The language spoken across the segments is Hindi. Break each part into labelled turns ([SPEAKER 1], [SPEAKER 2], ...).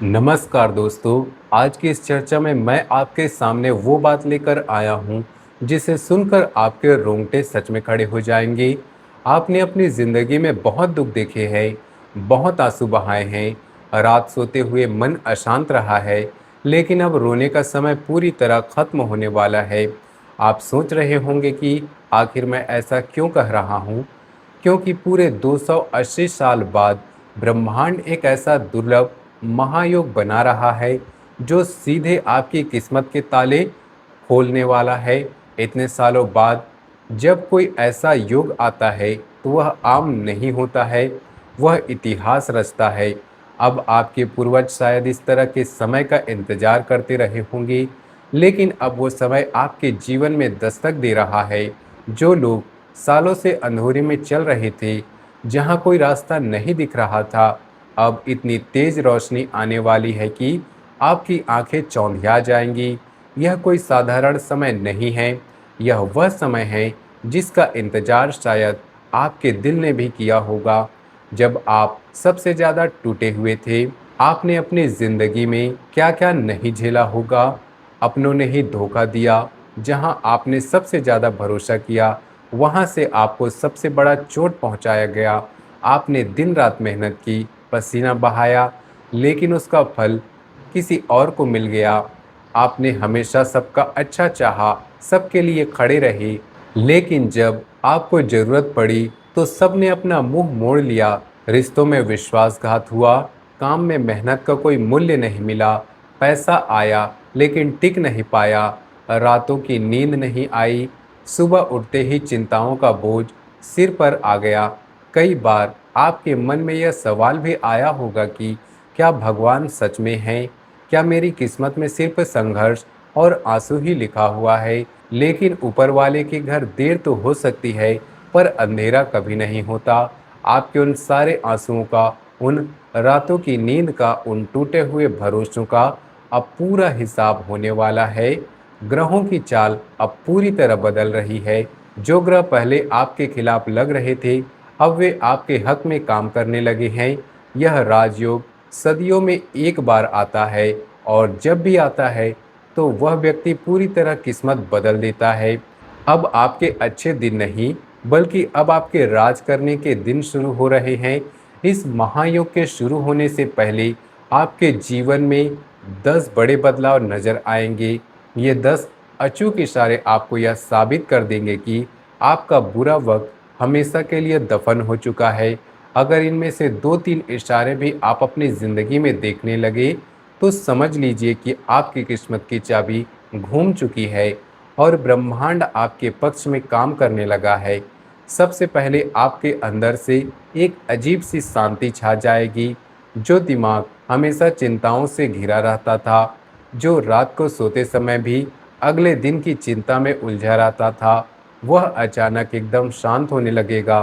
[SPEAKER 1] नमस्कार दोस्तों। आज की इस चर्चा में मैं आपके सामने वो बात लेकर आया हूँ जिसे सुनकर आपके रोंगटे सच में खड़े हो जाएंगे। आपने अपनी जिंदगी में बहुत दुख देखे हैं, बहुत आंसू बहाए हैं, रात सोते हुए मन अशांत रहा है, लेकिन अब रोने का समय पूरी तरह खत्म होने वाला है। आप सोच रहे होंगे कि आखिर मैं ऐसा क्यों कह रहा हूँ, क्योंकि पूरे 280 साल बाद ब्रह्मांड एक ऐसा दुर्लभ महायोग बना रहा है जो सीधे आपकी किस्मत के ताले खोलने वाला है। इतने सालों बाद जब कोई ऐसा योग आता है तो वह आम नहीं होता है, वह इतिहास रचता है। अब आपके पूर्वज शायद इस तरह के समय का इंतजार करते रहे होंगे, लेकिन अब वो समय आपके जीवन में दस्तक दे रहा है। जो लोग सालों से अंधेरे में चल रहे थे, जहां कोई रास्ता नहीं दिख रहा था, अब इतनी तेज रोशनी आने वाली है कि आपकी आंखें चौंधिया जाएंगी। यह कोई साधारण समय नहीं है, यह वह समय है जिसका इंतजार शायद आपके दिल ने भी किया होगा। जब आप सबसे ज़्यादा टूटे हुए थे, आपने अपनी ज़िंदगी में क्या-क्या नहीं झेला होगा। अपनों ने ही धोखा दिया, जहां आपने सबसे ज़्यादा भरोसा किया, वहां से आपको सबसे बड़ा चोट पहुंचाया गया। आपने दिन रात मेहनत की, पसीना बहाया, लेकिन उसका फल किसी और को मिल गया। आपने हमेशा सबका अच्छा चाहा, सबके लिए खड़े रहे, लेकिन जब आपको ज़रूरत पड़ी तो सबने अपना मुंह मोड़ लिया। रिश्तों में विश्वासघात हुआ, काम में मेहनत का कोई मूल्य नहीं मिला, पैसा आया लेकिन टिक नहीं पाया, रातों की नींद नहीं आई, सुबह उठते ही चिंताओं का बोझ सिर पर आ गया। कई बार आपके मन में यह सवाल भी आया होगा कि क्या भगवान सच में है? क्या मेरी किस्मत में सिर्फ संघर्ष और आंसू ही लिखा हुआ है? लेकिन ऊपर वाले के घर देर तो हो सकती है, पर अंधेरा कभी नहीं होता। आपके उन सारे आंसुओं का, उन रातों की नींद का, उन टूटे हुए भरोसों का अब पूरा हिसाब होने वाला है। ग्रहों की चाल अब पूरी तरह बदल रही है। जो ग्रह पहले आपके खिलाफ लग रहे थे, अब वे आपके हक में काम करने लगे हैं। यह राजयोग सदियों में एक बार आता है, और जब भी आता है तो वह व्यक्ति पूरी तरह किस्मत बदल देता है। अब आपके अच्छे दिन नहीं, बल्कि अब आपके राज करने के दिन शुरू हो रहे हैं। इस महायोग के शुरू होने से पहले आपके जीवन में 10 बड़े बदलाव नजर आएंगे। ये 10 अचूक इशारे आपको यह साबित कर देंगे कि आपका बुरा वक्त हमेशा के लिए दफन हो चुका है। अगर इनमें से 2-3 इशारे भी आप अपनी ज़िंदगी में देखने लगे, तो समझ लीजिए कि आपकी किस्मत की चाबी घूम चुकी है और ब्रह्मांड आपके पक्ष में काम करने लगा है। सबसे पहले आपके अंदर से एक अजीब सी शांति छा जाएगी। जो दिमाग हमेशा चिंताओं से घिरा रहता था, जो रात को सोते समय भी अगले दिन की चिंता में उलझा रहता था, वह अचानक एकदम शांत होने लगेगा।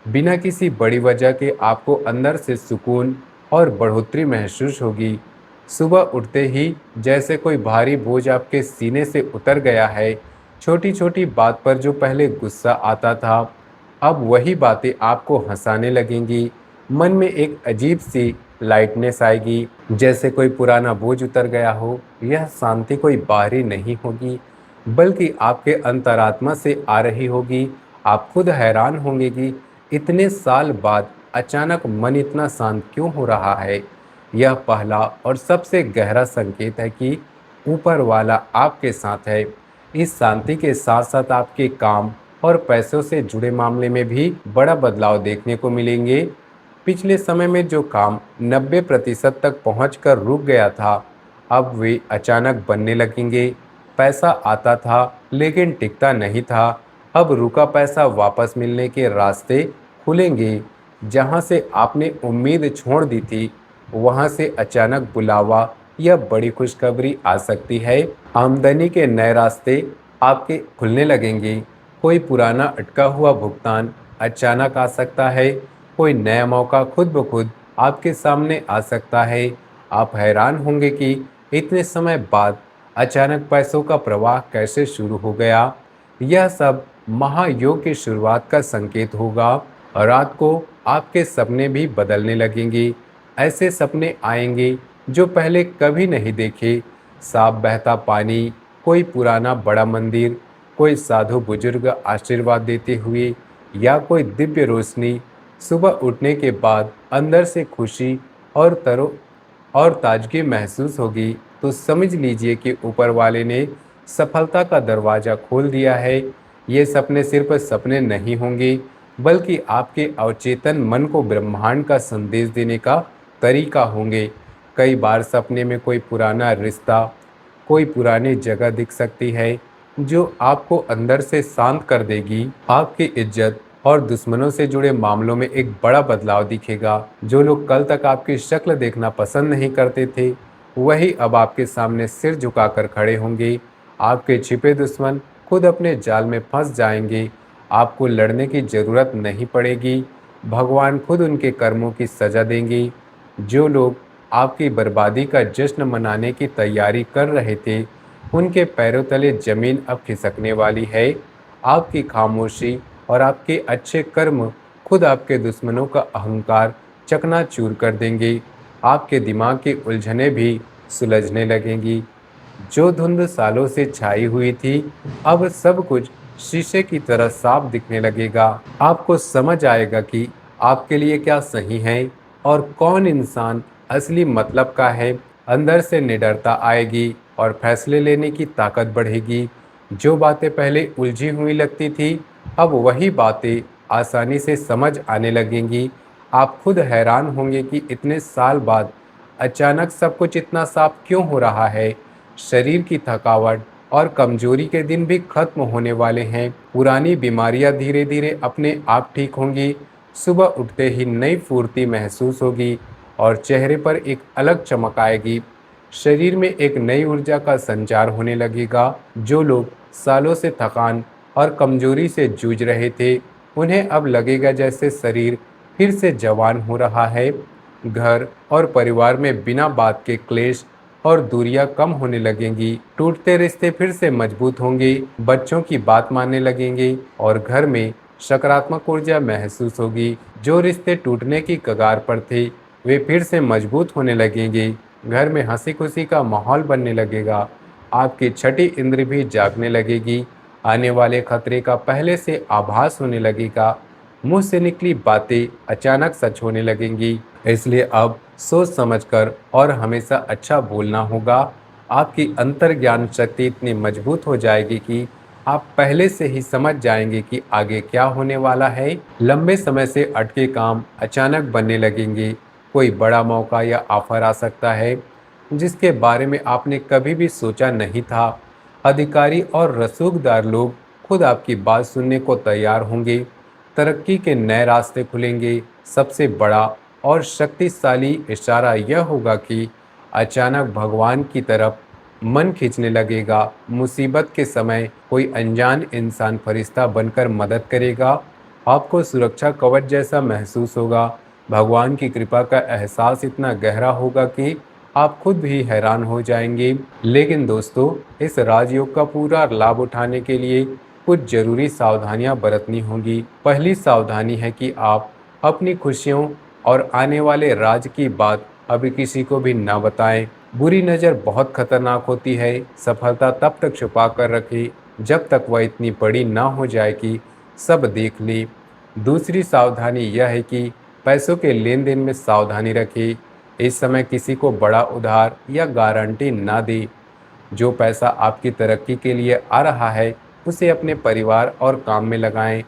[SPEAKER 1] बिना किसी बड़ी वजह के आपको अंदर से सुकून और बढ़ोतरी महसूस होगी। सुबह उठते ही जैसे कोई भारी बोझ आपके सीने से उतर गया है। छोटी छोटी बात पर जो पहले गुस्सा आता था, अब वही बातें आपको हंसाने लगेंगी। मन में एक अजीब सी लाइटनेस आएगी, जैसे कोई पुराना बोझ उतर गया हो। यह शांति कोई बाहरी नहीं होगी, बल्कि आपके अंतरात्मा से आ रही होगी। आप खुद हैरान होंगे कि इतने साल बाद अचानक मन इतना शांत क्यों हो रहा है। यह पहला और सबसे गहरा संकेत है कि ऊपर वाला आपके साथ है। इस शांति के साथ साथ आपके काम और पैसों से जुड़े मामले में भी बड़ा बदलाव देखने को मिलेंगे। पिछले समय में जो काम 90% तक पहुंचकर रुक गया था, अब वे अचानक बनने लगेंगे। पैसा आता था लेकिन टिकता नहीं था, अब रुका पैसा वापस मिलने के रास्ते खुलेंगे। जहां से आपने उम्मीद छोड़ दी थी, वहां से अचानक बुलावा या बड़ी खुशखबरी आ सकती है। आमदनी के नए रास्ते आपके खुलने लगेंगे। कोई पुराना अटका हुआ भुगतान अचानक आ सकता है। कोई नया मौका खुद ब खुद आपके सामने आ सकता है। आप हैरान होंगे कि इतने समय बाद अचानक पैसों का प्रवाह कैसे शुरू हो गया। यह सब महायोग की शुरुआत का संकेत होगा। रात को आपके सपने भी बदलने लगेंगे। ऐसे सपने आएंगे जो पहले कभी नहीं देखे। साफ बहता पानी, कोई पुराना बड़ा मंदिर, कोई साधु बुजुर्ग आशीर्वाद देते हुए, या कोई दिव्य रोशनी। सुबह उठने के बाद अंदर से खुशी और और ताजगी महसूस होगी, तो समझ लीजिए कि ऊपर वाले ने सफलता का दरवाजा खोल दिया है। ये सपने सिर्फ सपने नहीं होंगे, बल्कि आपके अवचेतन मन को ब्रह्मांड का संदेश देने का तरीका होंगे। कई बार सपने में कोई पुराना रिश्ता, कोई पुरानी जगह दिख सकती है, जो आपको अंदर से शांत कर देगी। आपकी इज्जत और दुश्मनों से जुड़े मामलों में एक बड़ा बदलाव दिखेगा। जो लोग कल तक आपकी शक्ल देखना पसंद नहीं करते थे, वही अब आपके सामने सिर झुकाकर खड़े होंगे। आपके छिपे दुश्मन खुद अपने जाल में फंस जाएंगे। आपको लड़ने की जरूरत नहीं पड़ेगी, भगवान खुद उनके कर्मों की सजा देंगे। जो लोग आपकी बर्बादी का जश्न मनाने की तैयारी कर रहे थे, उनके पैरों तले जमीन अब खिसकने वाली है। आपकी खामोशी और आपके अच्छे कर्म खुद आपके दुश्मनों का अहंकार चकनाचूर कर देंगे। आपके दिमाग की उलझनें भी सुलझने लगेंगी। जो धुंध सालों से छाई हुई थी, अब सब कुछ शीशे की तरह साफ दिखने लगेगा। आपको समझ आएगा कि आपके लिए क्या सही है और कौन इंसान असली मतलब का है। अंदर से निडरता आएगी और फैसले लेने की ताकत बढ़ेगी। जो बातें पहले उलझी हुई लगती थी, अब वही बातें आसानी से समझ आने लगेंगी। आप खुद हैरान होंगे कि इतने साल बाद अचानक सब कुछ इतना साफ क्यों हो रहा है। शरीर की थकावट और कमजोरी के दिन भी खत्म होने वाले हैं। पुरानी बीमारियां धीरे धीरे अपने आप ठीक होंगी। सुबह उठते ही नई फुर्ती महसूस होगी और चेहरे पर एक अलग चमक आएगी। शरीर में एक नई ऊर्जा का संचार होने लगेगा। जो लोग सालों से थकान और कमजोरी से जूझ रहे थे, उन्हें अब लगेगा जैसे शरीर फिर से जवान हो रहा है। घर और परिवार में बिना बात के क्लेश और दूरियां कम होने लगेंगी। टूटते रिश्ते फिर से मजबूत होंगे, बच्चों की बात मानने लगेंगे और घर में सकारात्मक ऊर्जा महसूस होगी। जो रिश्ते टूटने की कगार पर थे, वे फिर से मजबूत होने लगेंगे। घर में हंसी खुशी का माहौल बनने लगेगा। आपकी छठी इंद्र भी जागने लगेगी। आने वाले खतरे का पहले से आभास होने लगेगा। मुंह से निकली बातें अचानक सच होने लगेंगी। इसलिए अब सोच समझकर और हमेशा अच्छा बोलना होगा। आपकी अंतर्ज्ञान शक्ति इतनी मजबूत हो जाएगी कि आप पहले से ही समझ जाएंगे कि आगे क्या होने वाला है। लंबे समय से अटके काम अचानक बनने लगेंगे। कोई बड़ा मौका या ऑफर आ सकता है, जिसके बारे में आपने कभी भी सोचा नहीं था। अधिकारी और रसूखदार लोग खुद आपकी बात सुनने को तैयार होंगे। तरक्की के नए रास्ते खुलेंगे। सबसे बड़ा और शक्तिशाली इशारा यह होगा कि अचानक भगवान की तरफ मन खींचने लगेगा। मुसीबत के समय कोई अनजान इंसान फरिश्ता बनकर मदद करेगा। आपको सुरक्षा कवच जैसा महसूस होगा। भगवान की कृपा का एहसास इतना गहरा होगा कि आप खुद भी हैरान हो जाएंगे। लेकिन दोस्तों, इस राजयोग का पूरा लाभ उठाने के लिए कुछ जरूरी सावधानियां बरतनी होंगी। पहली सावधानी है कि आप अपनी खुशियों और आने वाले राज की बात अभी किसी को भी ना बताएं। बुरी नज़र बहुत खतरनाक होती है। सफलता तब तक छुपा कर रखें जब तक वह इतनी बड़ी ना हो जाए कि सब देख ले। दूसरी सावधानी यह है कि पैसों के लेन देन में सावधानी रखें। इस समय किसी को बड़ा उधार या गारंटी ना दे। जो पैसा आपकी तरक्की के लिए आ रहा है, उसे अपने परिवार और काम में लगाएं।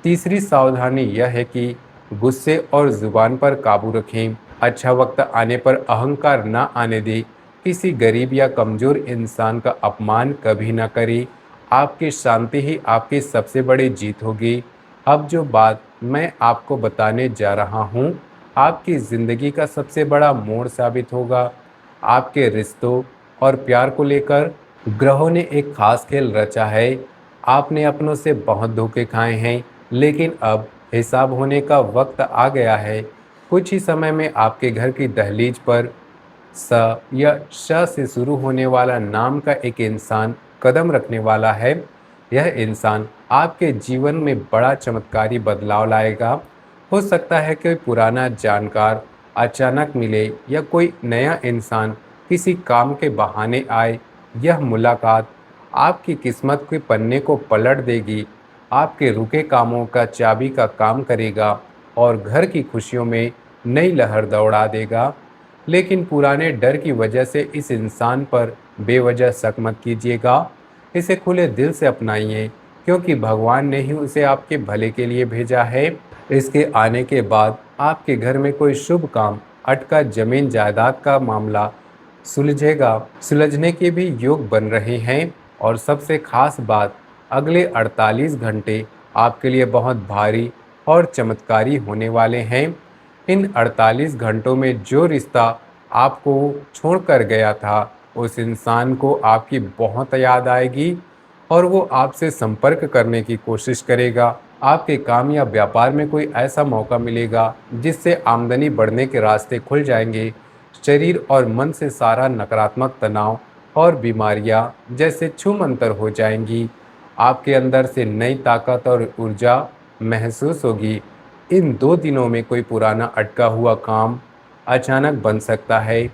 [SPEAKER 1] तीसरी सावधानी यह है कि गुस्से और जुबान पर काबू रखें। अच्छा वक्त आने पर अहंकार ना आने दें। किसी गरीब या कमजोर इंसान का अपमान कभी ना करें। आपकी शांति ही आपकी सबसे बड़ी जीत होगी। अब जो बात मैं आपको बताने जा रहा हूँ, आपकी ज़िंदगी का सबसे बड़ा मोड़ साबित होगा। आपके रिश्तों और प्यार को लेकर ग्रहों ने एक खास खेल रचा है। आपने अपनों से बहुत धोखे खाए हैं, लेकिन अब हिसाब होने का वक्त आ गया है। कुछ ही समय में आपके घर की दहलीज पर स या श से शुरू होने वाला नाम का एक इंसान कदम रखने वाला है। यह इंसान आपके जीवन में बड़ा चमत्कारी बदलाव लाएगा। हो सकता है कि पुराना जानकार अचानक मिले या कोई नया इंसान किसी काम के बहाने आए, यह मुलाकात आपकी किस्मत के पन्ने को पलट देगी, आपके रुके कामों का चाबी का काम करेगा और घर की खुशियों में नई लहर दौड़ा देगा। लेकिन पुराने डर की वजह से इस इंसान पर बेवजह शक मत कीजिएगा। इसे खुले दिल से अपनाइए, क्योंकि भगवान ने ही उसे आपके भले के लिए भेजा है। इसके आने के बाद आपके घर में कोई शुभ काम, अटका जमीन जायदाद का मामला सुलझेगा, सुलझने के भी योग बन रहे हैं। और सबसे खास बात, अगले 48 घंटे आपके लिए बहुत भारी और चमत्कारी होने वाले हैं। इन 48 घंटों में जो रिश्ता आपको छोड़कर गया था, उस इंसान को आपकी बहुत याद आएगी और वो आपसे संपर्क करने की कोशिश करेगा। आपके काम या व्यापार में कोई ऐसा मौका मिलेगा जिससे आमदनी बढ़ने के रास्ते खुल जाएंगे। शरीर और मन से सारा नकारात्मक तनाव और बीमारियां जैसे छूमंतर हो जाएंगी। आपके अंदर से नई ताकत और ऊर्जा महसूस होगी। इन 2 दिनों में कोई पुराना अटका हुआ काम अचानक बन सकता है,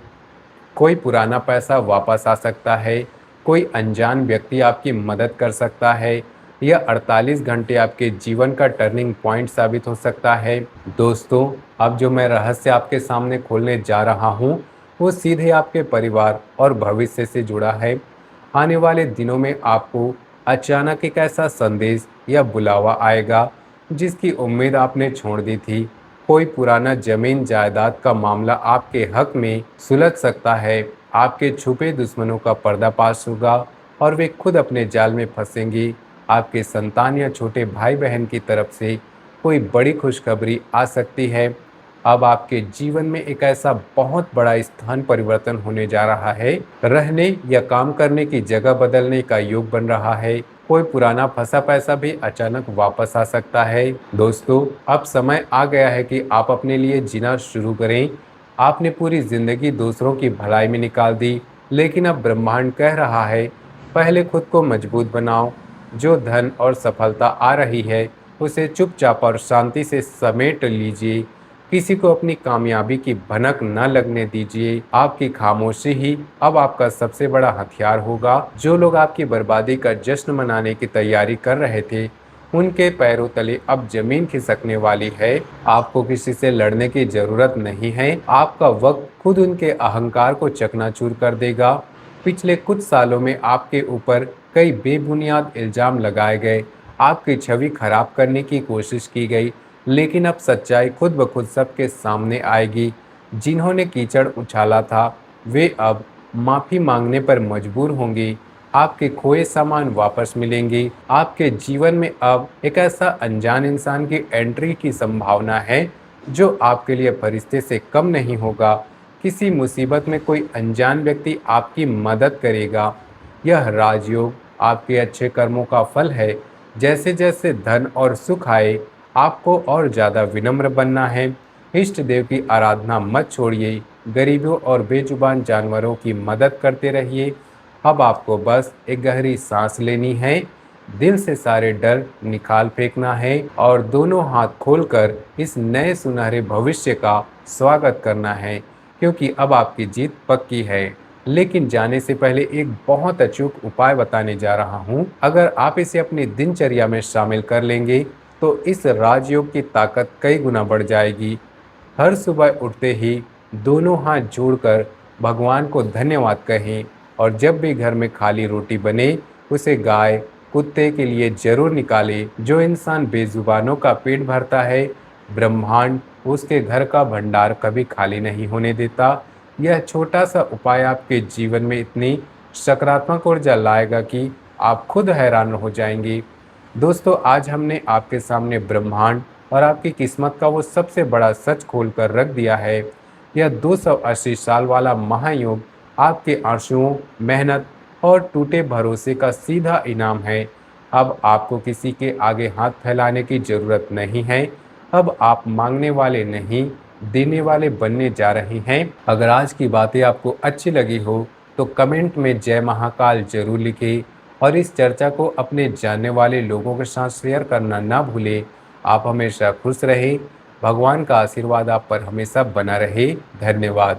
[SPEAKER 1] कोई पुराना पैसा वापस आ सकता है, कोई अनजान व्यक्ति आपकी मदद कर सकता है, यह 48 घंटे आपके जीवन का टर्निंग पॉइंट साबित हो सकता है। दोस्तों, अब जो मैं रहस्य आपके सामने खोलने जा रहा हूँ, वो सीधे आपके परिवार और भविष्य से जुड़ा है। आने वाले दिनों में आपको अचानक एक ऐसा संदेश या बुलावा आएगा जिसकी उम्मीद आपने छोड़ दी थी। कोई पुराना जमीन जायदाद का मामला आपके हक में सुलझ सकता है। आपके छुपे दुश्मनों का पर्दाफाश होगा और वे खुद अपने जाल में फंसेंगी। आपके संतान या छोटे भाई बहन की तरफ से कोई बड़ी खुशखबरी आ सकती है। अब आपके जीवन में एक ऐसा बहुत बड़ा स्थान परिवर्तन होने जा रहा है। रहने या काम करने की जगह बदलने का योग बन रहा है। कोई पुराना फंसा पैसा भी अचानक वापस आ सकता है। दोस्तों, अब समय आ गया है कि आप अपने लिए जीना शुरू करें। आपने पूरी जिंदगी दूसरों की भलाई में निकाल दी, लेकिन अब ब्रह्मांड कह रहा है, पहले खुद को मजबूत बनाओ। जो धन और सफलता आ रही है, उसे चुपचाप और शांति से समेट लीजिए। किसी को अपनी कामयाबी की भनक न लगने दीजिए। आपकी खामोशी ही अब आपका सबसे बड़ा हथियार होगा। जो लोग आपकी बर्बादी का जश्न मनाने की तैयारी कर रहे थे, उनके पैरों तले अब जमीन खिसकने वाली है। आपको किसी से लड़ने की जरूरत नहीं है। आपका वक्त खुद उनके अहंकार को चकनाचूर कर देगा। पिछले कुछ सालों में आपके ऊपर कई बेबुनियाद इल्जाम लगाए गए, आपकी छवि खराब करने की कोशिश की गई, लेकिन अब सच्चाई खुद ब खुद सबके सामने आएगी। जिन्होंने कीचड़ उछाला था, वे अब माफ़ी मांगने पर मजबूर होंगी। आपके खोए सामान वापस मिलेंगे। आपके जीवन में अब एक ऐसा अनजान इंसान की एंट्री की संभावना है जो आपके लिए फरिश्ते से कम नहीं होगा। किसी मुसीबत में कोई अनजान व्यक्ति आपकी मदद करेगा। यह राजयोग आपके अच्छे कर्मों का फल है। जैसे जैसे धन और सुख आए, आपको और ज़्यादा विनम्र बनना है। इष्ट देव की आराधना मत छोड़िए। गरीबों और बेजुबान जानवरों की मदद करते रहिए। अब आपको बस एक गहरी सांस लेनी है, दिल से सारे डर निकाल फेंकना है और दोनों हाथ खोलकर इस नए सुनहरे भविष्य का स्वागत करना है, क्योंकि अब आपकी जीत पक्की है। लेकिन जाने से पहले एक बहुत अचूक उपाय बताने जा रहा हूँ। अगर आप इसे अपनी दिनचर्या में शामिल कर लेंगे, तो इस राजयोग की ताकत कई गुना बढ़ जाएगी। हर सुबह उठते ही दोनों हाथ जोड़कर भगवान को धन्यवाद कहें और जब भी घर में खाली रोटी बने, उसे गाय कुत्ते के लिए जरूर निकालें। जो इंसान बेजुबानों का पेट भरता है, ब्रह्मांड उसके घर का भंडार कभी खाली नहीं होने देता। यह छोटा सा उपाय आपके जीवन में इतनी सकारात्मक ऊर्जा लाएगा कि आप खुद हैरान हो जाएंगे। दोस्तों, आज हमने आपके सामने ब्रह्मांड और आपकी किस्मत का वो सबसे बड़ा सच खोल कर रख दिया है। यह 280 साल वाला महायोग आपके आंसुओं, मेहनत और टूटे भरोसे का सीधा इनाम है। अब आपको किसी के आगे हाथ फैलाने की जरूरत नहीं है। अब आप मांगने वाले नहीं, देने वाले बनने जा रहे हैं। अगर आज की बातें आपको अच्छी लगी हो, तो कमेंट में जय महाकाल जरूर लिखें और इस चर्चा को अपने जानने वाले लोगों के साथ शेयर करना ना भूलें। आप हमेशा खुश रहें, भगवान का आशीर्वाद आप पर हमेशा बना रहे। धन्यवाद।